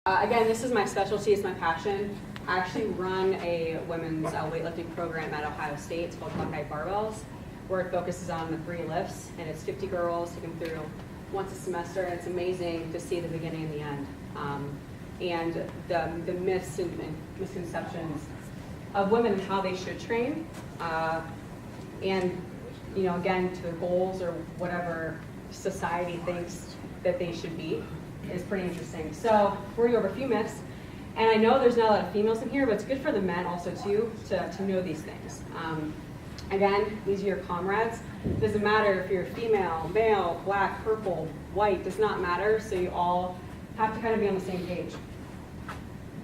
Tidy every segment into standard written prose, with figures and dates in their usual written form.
Again, this is my specialty, it's my passion. I actually run a women's weightlifting program at Ohio State. It's called Buckeye Barbells, where it focuses on the 3 lifts, and it's 50 girls taken through once a semester, and it's amazing to see the beginning and the end. And the myths and misconceptions of women and how they should train, and again, to their goals or whatever society thinks that they should be is pretty interesting. So we're going to go over a few myths. And I know there's not a lot of females in here, but it's good for the men also too to know these things. Again, these are your comrades. It doesn't matter if you're female, male, black, purple, white, does not matter. So you all have to kind of be on the same page.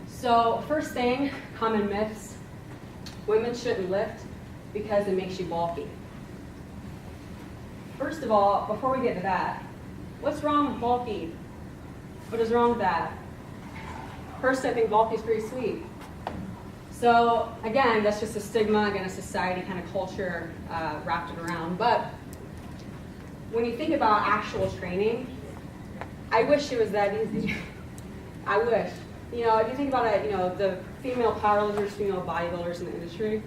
So first thing, common myths. Women shouldn't lift because it makes you bulky. First of all, before we get to that, what's wrong with bulky? What is wrong with that? First, I think bulky is pretty sweet. So again, that's just a stigma, again, a society kind of culture wrapped it around. But when you think about actual training, I wish it was that easy. I wish. If you think about it, the female powerlifters, female bodybuilders in the industry,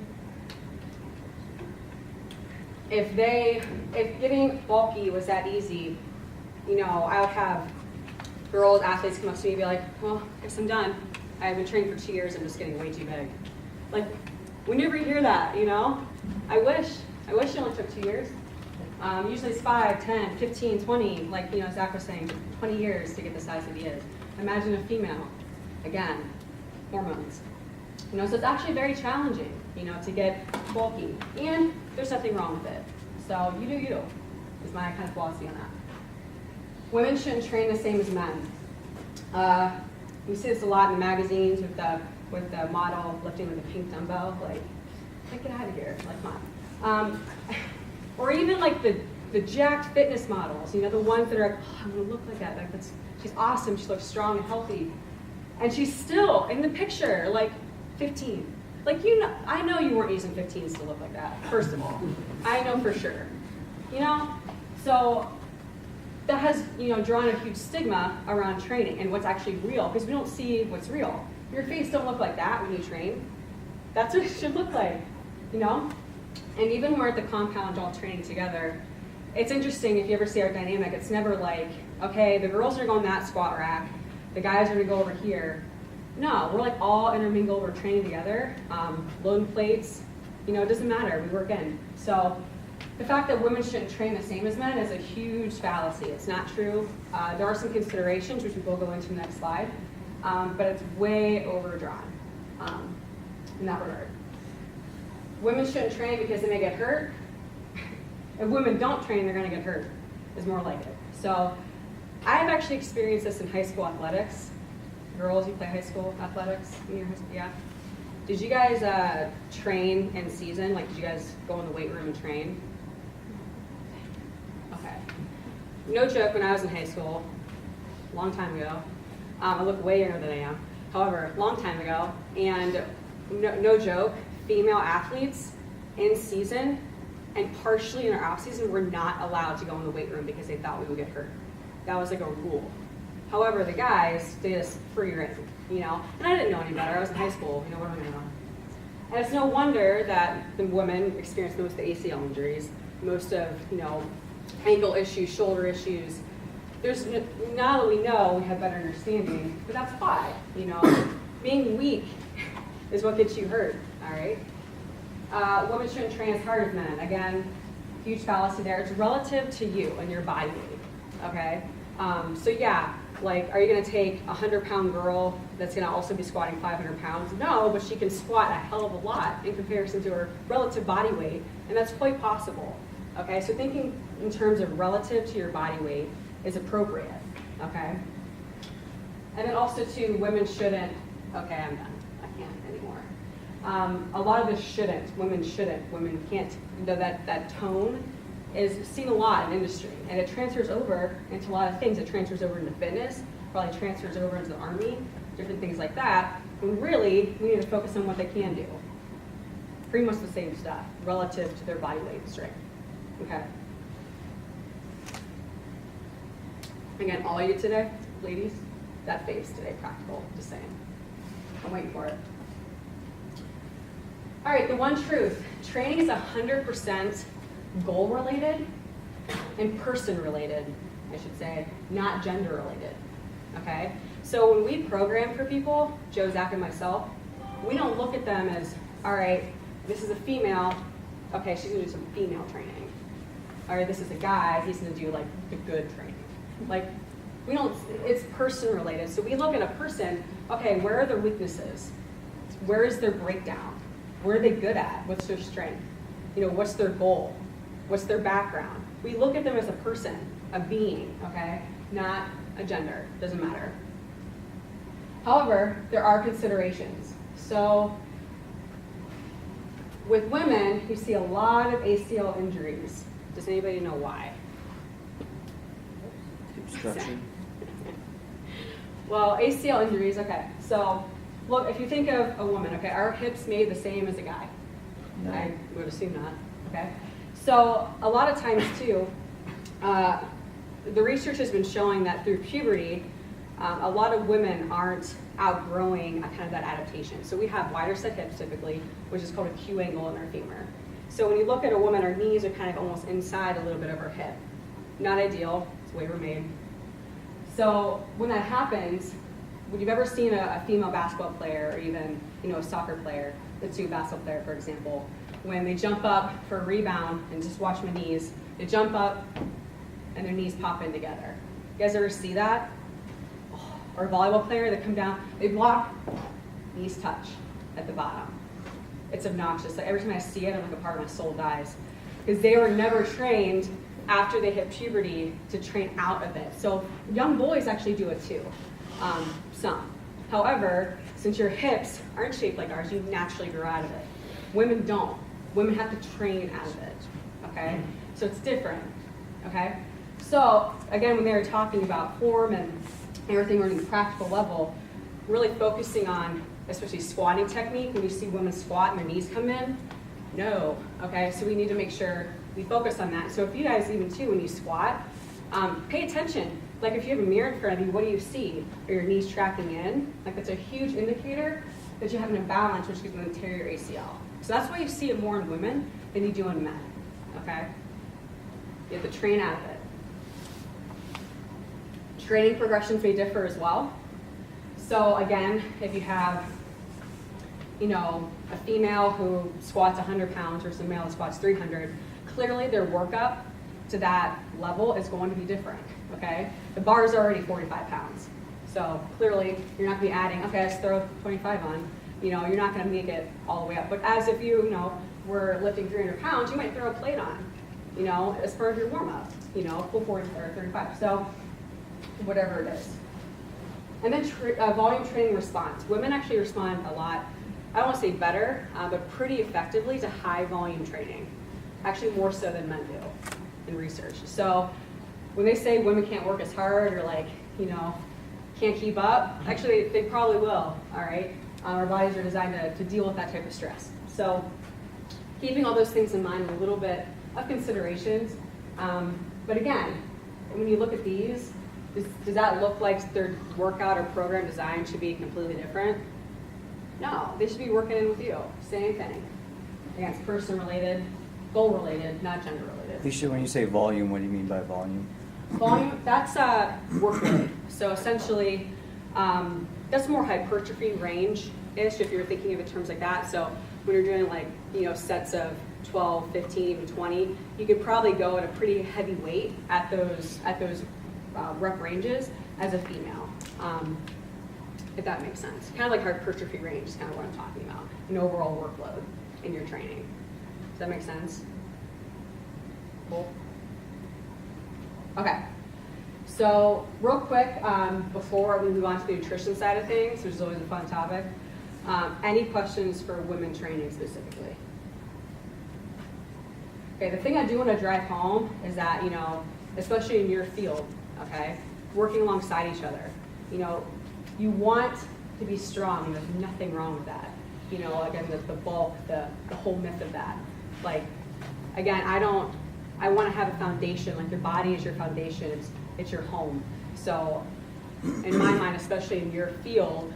if getting bulky was that easy, I would have girls, athletes come up to me and be like, well, I guess I'm done. I've been training for 2 years, I'm just getting way too big. Like, we never hear that, I wish it only took 2 years. Usually it's 5, 10, 15, 20, like, Zach was saying, 20 years to get the size that he is. Imagine a female, again, hormones. So it's actually very challenging, to get bulky. And there's nothing wrong with it. So you do you, is my kind of philosophy on that. Women shouldn't train the same as men. We see this a lot in the magazines with the model lifting with a pink dumbbell. Like get out of here. Like, come on. Or even like the jacked fitness models. The ones that are like, oh, I'm gonna look like that. She's awesome. She looks strong and healthy, and she's still in the picture like 15. Like I know you weren't using 15s to look like that. First of all, I know for sure. So that has drawn a huge stigma around training and what's actually real, because we don't see what's real. Your face don't look like that when you train. That's what it should look like, And even when we're at the compound all training together, it's interesting if you ever see our dynamic. It's never like, okay, the girls are going that squat rack, the guys are gonna go over here. No, we're like all intermingled. We're training together, loading plates. It doesn't matter. We work in. So the fact that women shouldn't train the same as men is a huge fallacy. It's not true. There are some considerations, which we will go into in the next slide, but it's way overdrawn in that regard. Women shouldn't train because they may get hurt. If women don't train, they're going to get hurt, is more like it. So I've actually experienced this in high school athletics. Girls, you play high school athletics in your high school? Yeah. Did you guys train in season? Like, did you guys go in the weight room and train? Okay. No joke, when I was in high school, a long time ago, I look way younger than I am. However, a long time ago, and no joke, female athletes in season and partially in our off season were not allowed to go in the weight room because they thought we would get hurt. That was like a rule. However, the guys, they just free rein, and I didn't know any better. I was in high school, what am I gonna know? And it's no wonder that the women experience most of the ACL injuries, most of, ankle issues, shoulder issues. Now that we know, we have better understanding, but that's why, being weak is what gets you hurt, all right? Women shouldn't train as hard as men. Again, huge fallacy there. It's relative to you and your body weight, okay? So yeah, like, are you gonna take a 100-pound girl that's gonna also be squatting 500 pounds? No, but she can squat a hell of a lot in comparison to her relative body weight, and that's quite possible, okay? So thinking in terms of relative to your body weight is appropriate, okay? And then also too, women shouldn't, okay, I'm done, I can't anymore. A lot of this shouldn't, women can't, that tone is seen a lot in industry, and it transfers over into a lot of things. It transfers over into fitness, probably transfers over into the Army, different things like that. And really, we need to focus on what they can do. Pretty much the same stuff relative to their body weight and strength. Okay. Again, all of you today, ladies, that phase today, practical, just saying. I'm waiting for it. All right, the one truth. Training is 100% goal related and person related, I should say, not gender related, okay? So when we program for people, Joe, Zach, and myself, we don't look at them as, all right, this is a female, okay, she's gonna do some female training. All right, this is a guy, he's gonna do like the good training. Like, we don't, it's person related. So we look at a person, okay, where are their weaknesses? Where is their breakdown? Where are they good at? What's their strength? You know, what's their goal? What's their background? We look at them as a person, a being, okay? Not a gender, doesn't matter. However, there are considerations. So with women, you see a lot of ACL injuries. Does anybody know why? Obstruction. Well, ACL injuries, okay. So look, if you think of a woman, okay, our hips made the same as a guy. No. I would assume not, okay? So a lot of times too, the research has been showing that through puberty, a lot of women aren't outgrowing kind of that adaptation. So we have wider set hips typically, which is called a Q angle in our femur. So when you look at a woman, our knees are kind of almost inside a little bit of her hip. Not ideal, it's the way we're made. So when that happens, when you've ever seen a female basketball player or even a soccer player, the two basketball player, for example, when they jump up for a rebound, and just watch my knees, they jump up and their knees pop in together. You guys ever see that? Or a volleyball player, they come down, they block, knees touch at the bottom. It's obnoxious. Like every time I see it, I'm like a part of my soul dies. Because they were never trained after they hit puberty to train out of it. So young boys actually do it too, some. However, since your hips aren't shaped like ours, you naturally grow out of it. Women don't. Women have to train out of it, okay? So it's different, okay? So again, when they were talking about form and everything on a practical level, really focusing on, especially squatting technique, when you see women squat and their knees come in, no, okay? So we need to make sure we focus on that. So if you guys even too, when you squat, pay attention. Like if you have a mirror in front of you, what do you see? Are your knees tracking in? Like that's a huge indicator that you have an imbalance, which gives an anterior ACL. So that's why you see it more in women than you do in men, okay? You have to train out of it. Training progressions may differ as well. So again, if you have, a female who squats 100 pounds versus a male who squats 300, clearly their workup to that level is going to be different, okay? The bar is already 45 pounds. So clearly you're not gonna be adding, okay, let's throw 25 on. You're not gonna make it all the way up. But as if you were lifting 300 pounds, you might throw a plate on, as part of your warm up, full 40 or 35. So whatever it is. And then volume training response. Women actually respond a lot, I don't want to say better, but pretty effectively to high volume training. Actually more so than men do in research. So when they say women can't work as hard or can't keep up, actually they probably will, all right? Our bodies are designed to deal with that type of stress. So keeping all those things in mind with a little bit of considerations. But again, when you look at these, does that look like their workout or program design should be completely different? No, they should be working in with you. Same thing. Again, it's person related, goal related, not gender related. Alycia, when you say volume, what do you mean by volume? Volume, that's workload. So essentially, that's more hypertrophy range-ish if you're thinking of it in terms like that. So when you're doing sets of 12, 15, even 20, you could probably go at a pretty heavy weight at those rep ranges as a female, if that makes sense. Kind of like hypertrophy range is kind of what I'm talking about, an overall workload in your training. Does that make sense? Cool. Okay, so real quick, before we move on to the nutrition side of things, which is always a fun topic, any questions for women training specifically? Okay, the thing I do want to drive home is that, especially in your field, okay, working alongside each other, you want to be strong, there's nothing wrong with that. Again, the bulk, the whole myth of that. Like, again, I want to have a foundation, like your body is your foundation, it's your home. So in my mind, especially in your field,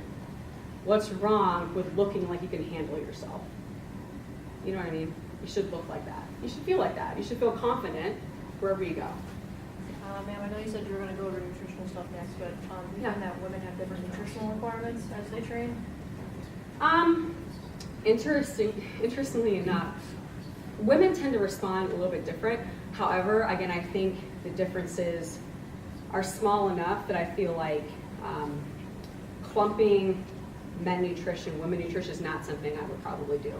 what's wrong with looking like you can handle yourself? You know what I mean? You should look like that. You should feel like that. You should feel confident wherever you go. Ma'am, I know you said you were going to go over nutritional stuff next, but do you Yeah. find that women have different nutritional requirements as they train? Interestingly enough, women tend to respond a little bit different. However, again, I think the differences are small enough that I feel like clumping men nutrition, women nutrition is not something I would probably do.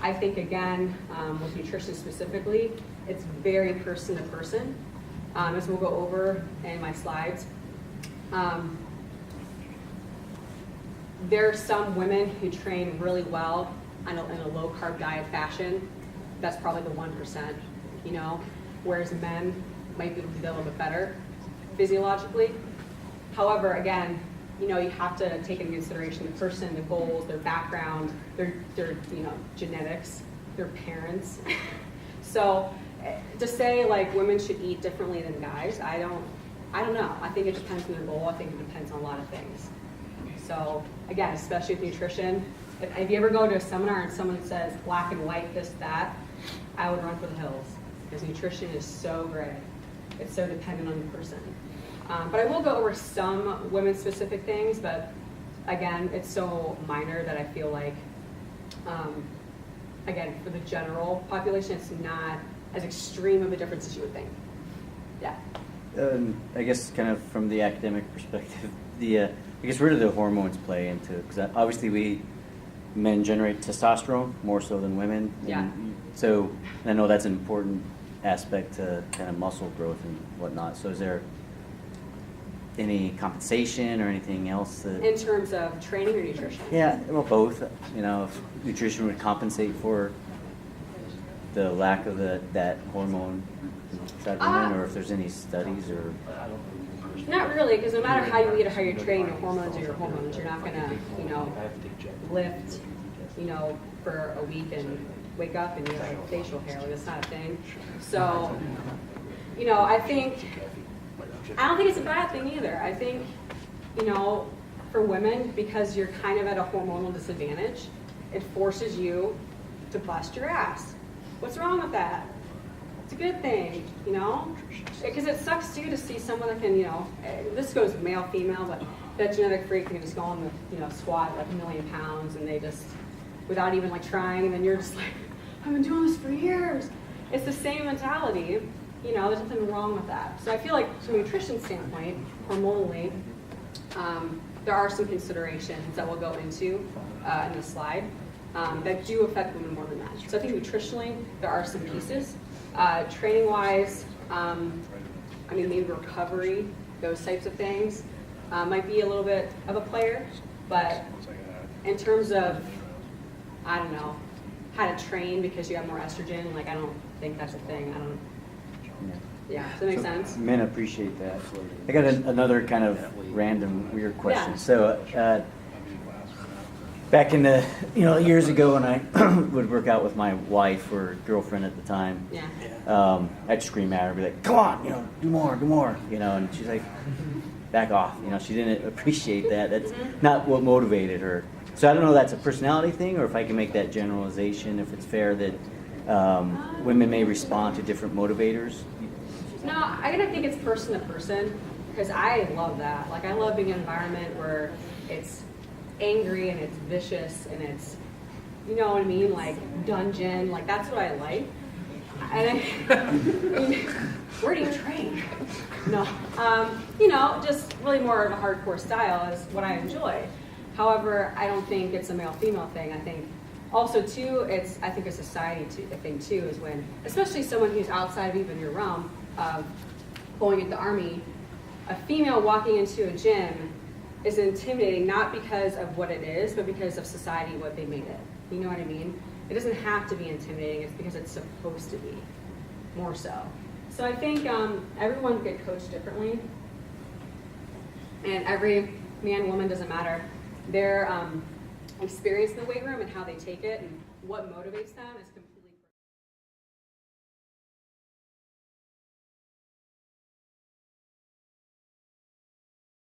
I think, again, with nutrition specifically, it's very person to person, as we'll go over in my slides. There are some women who train really well in a low-carb diet fashion. That's probably the 1%, you know, whereas men might be able to do that a little bit better physiologically. However, again, you know, you have to take into consideration the person, the goals, their background, their you know, genetics, their parents. So to say like women should eat differently than guys, I don't know. I think it depends on their goal. I think it depends on a lot of things. So again, especially with nutrition, if you ever go to a seminar and someone says black and white, this, that, I would run for the hills because nutrition is so great. It's so dependent on the person. But I will go over some women-specific things, but again, it's so minor that I feel like, again, for the general population, it's not as extreme of a difference as you would think. Yeah. I guess kind of from the academic perspective, I guess where do the hormones play into? Because obviously men generate testosterone more so than women. Yeah. So I know that's an important aspect to kind of muscle growth and whatnot. So is there any compensation or anything else that? In terms of training or nutrition? Yeah, well, both. You know, if nutrition would compensate for the lack of that hormone inside women, or if there's any studies or. Not really, because no matter how you eat or how you train, your hormones are your hormones. You're not gonna, you know, lift, you know, for a week and wake up and you have like facial hair. Like, that's not a thing. So, you know, I don't think it's a bad thing either. I think, you know, for women, because you're kind of at a hormonal disadvantage, it forces you to bust your ass. What's wrong with that? It's a good thing, you know? Because it sucks too to see someone that can, you know, this goes male, female, but that genetic freak can just go on the, you know, squat like 1,000,000 pounds and they just, without even like trying, and then you're just like, I've been doing this for years. It's the same mentality, you know, there's nothing wrong with that. So I feel like from a nutrition standpoint, hormonally, there are some considerations that we'll go into in the slide that do affect women more than that. So I think nutritionally, there are some pieces. Training-wise, I mean, maybe recovery, those types of things might be a little bit of a player, but in terms of, I don't know, how to train because you have more estrogen, like I don't think that's a thing. I don't. Yeah, does that make sense? Men appreciate that. I got another kind of random weird question. Yeah. So back in the years ago when I would work out with my wife or girlfriend at the time, Yeah. I'd scream at her, be like, "Come on, do more, and she's like, "Back off." She didn't appreciate that. That's not what motivated her. So I don't know if that's a personality thing or if I can make that generalization, if it's fair that women may respond to different motivators. No, I gotta think it's person to person because I love that. Like I love being in an environment where it's angry and it's vicious and it's, you know what I mean, like dungeon. Like that's what I like. And I mean, where do you train? No, just really more of a hardcore style is what I enjoy. However, I don't think it's a male-female thing. I think also too, I think a society thing too is when, especially someone who's outside of even your realm of going into the Army, a female walking into a gym is intimidating not because of what it is, but because of society, what they made it. You know what I mean? It doesn't have to be intimidating. It's because it's supposed to be, more so. So I think everyone get coached differently, and every man, woman, doesn't matter. Their experience in the weight room and how they take it and what motivates them is